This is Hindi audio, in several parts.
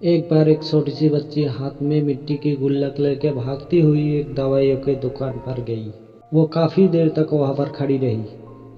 एक बार एक छोटी सी बच्ची हाथ में मिट्टी की गुल्लक लेके भागती हुई एक दवाइयों की दुकान पर गई। वो काफी देर तक वहां पर खड़ी रही,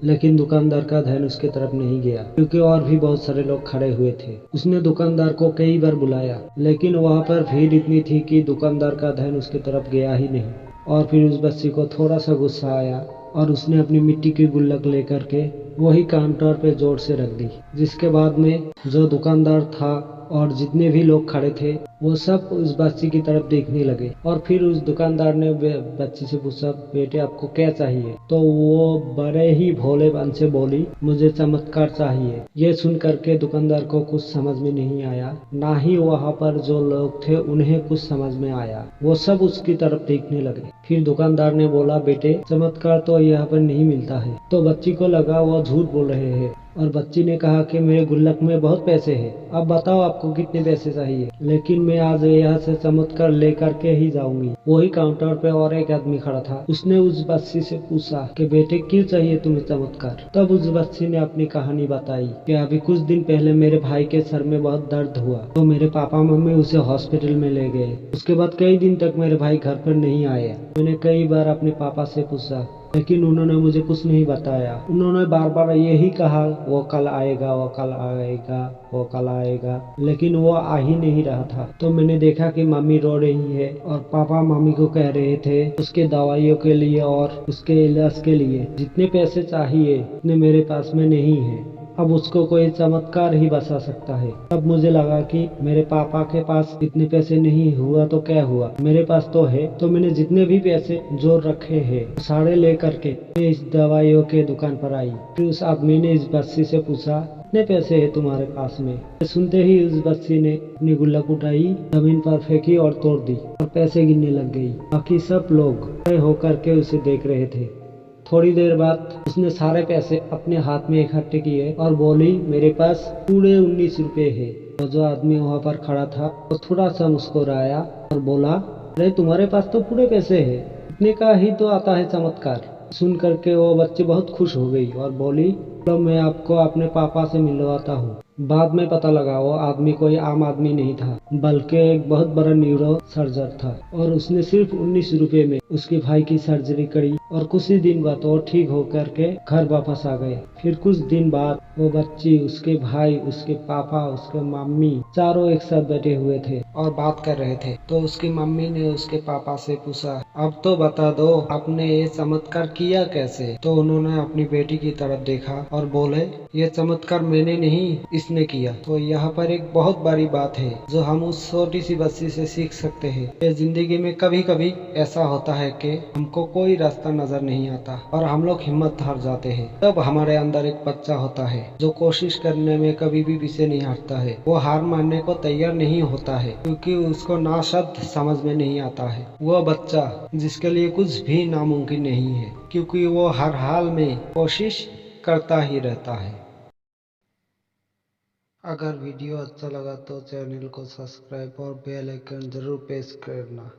लेकिन दुकानदार का ध्यान उसके तरफ नहीं गया, क्योंकि और भी बहुत सारे लोग खड़े हुए थे। उसने दुकानदार को कई बार बुलाया, लेकिन वहां पर भीड़ इतनी थी कि दुकानदार का ध्यान उसके तरफ गया ही नहीं। और फिर उस बच्ची को थोड़ा सा गुस्सा आया और उसने अपनी मिट्टी की गुल्लक लेकर के वही काउंटर पे जोर से रख दी। जिसके बाद में जो दुकानदार था और जितने भी लोग खड़े थे वो सब उस बच्ची की तरफ देखने लगे। और फिर उस दुकानदार ने बच्ची से पूछा, बेटे आपको क्या चाहिए? तो वो बड़े ही भोलेपन से बोली, मुझे चमत्कार चाहिए। ये सुन करके दुकानदार को कुछ समझ में नहीं आया, ना ही वहाँ पर जो लोग थे उन्हें कुछ समझ में आया। वो सब उसकी तरफ देखने लगे। फिर दुकानदार ने बोला, बेटे चमत्कार तो यहाँ पर नहीं मिलता है। तो बच्ची को लगा वो झूठ बोल रहे हैं, और बच्ची ने कहा कि मेरे गुल्लक में बहुत पैसे हैं, अब बताओ आपको कितने पैसे चाहिए, लेकिन मैं आज यहाँ से चमत्कार लेकर के ही जाऊंगी। वही काउंटर पे और एक आदमी खड़ा था। उसने उस बच्ची से पूछा कि बेटे क्यों चाहिए तुम्हें चमत्कार? तब उस बच्ची ने अपनी कहानी बताई कि अभी कुछ दिन पहले मेरे भाई के सर में बहुत दर्द हुआ, तो मेरे पापा मम्मी उसे हॉस्पिटल में ले गए। उसके बाद कई दिन तक मेरे भाई घर पर नहीं आए। मैंने कई बार अपने पापा से पूछा, लेकिन उन्होंने मुझे कुछ नहीं बताया। उन्होंने बार बार यही कहा, वो कल आएगा, वो कल आएगा, वो कल आएगा, लेकिन वो आ ही नहीं रहा था। तो मैंने देखा कि मम्मी रो रही है और पापा मम्मी को कह रहे थे उसके दवाइयों के लिए और उसके इलाज के लिए जितने पैसे चाहिए उतने मेरे पास में नहीं है। अब उसको कोई चमत्कार ही बचा सकता है। तब मुझे लगा कि मेरे पापा के पास इतने पैसे नहीं, हुआ तो क्या हुआ, मेरे पास तो है। तो मैंने जितने भी पैसे जोड़ रखे हैं सारे लेकर के मैं इस दवाइयों के दुकान पर आई। फिर उस आदमी ने इस बच्ची से पूछा, कितने पैसे है तुम्हारे पास में? सुनते ही उस बच्ची ने अपनी गुल्लक उठाई, जमीन पर फेंकी और तोड़ दी और पैसे गिनने लग गई। बाकी सब लोग खड़े होकर के उसे देख रहे थे। थोड़ी देर बाद उसने सारे पैसे अपने हाथ में इकट्ठे किए और बोली, मेरे पास पूरे 19 रुपए है। तो जो आदमी वहाँ पर खड़ा था वो थोड़ा सा मुस्कुराया और बोला, अरे तुम्हारे पास तो पूरे पैसे है, इतने का ही तो आता है चमत्कार। सुन करके वो बच्ची बहुत खुश हो गई और बोली, तो मैं आपको अपने पापा से मिलवाता हूँ। बाद में पता लगा वो आदमी कोई आम आदमी नहीं था, बल्कि एक बहुत बड़ा न्यूरो सर्जन था। और उसने सिर्फ 19 रुपए में उसके भाई की सर्जरी करी और कुछ ही दिन बाद वो ठीक होकर के घर वापस आ गए। फिर कुछ दिन बाद वो बच्ची, उसके भाई, उसके पापा, उसके मम्मी चारों एक साथ बैठे हुए थे और बात कर रहे थे। तो उसकी मम्मी ने उसके पापा से पूछा, अब तो बता दो आपने ये चमत्कार किया कैसे? तो उन्होंने अपनी बेटी की तरफ देखा और बोले, ये चमत्कार मैंने नहीं, इसने किया। तो यहाँ पर एक बहुत बड़ी बात है जो हम उस छोटी सी बच्ची से सीख सकते हैं। ये जिंदगी में कभी कभी ऐसा होता है कि हमको कोई रास्ता नजर नहीं आता और हम लोग हिम्मत हार जाते हैं। तब हमारे अंदर एक बच्चा होता है जो कोशिश करने में कभी भी पीछे नहीं हटता है। वो हार मानने को तैयार नहीं होता है, क्योंकि उसको ना शब्द समझ में नहीं आता है। वो बच्चा जिसके लिए कुछ भी नामुमकिन नहीं है, क्योंकि वो हर हाल में कोशिश करता ही रहता है। अगर वीडियो अच्छा लगा तो चैनल को सब्सक्राइब और बेल आइकन जरूर प्रेस करना।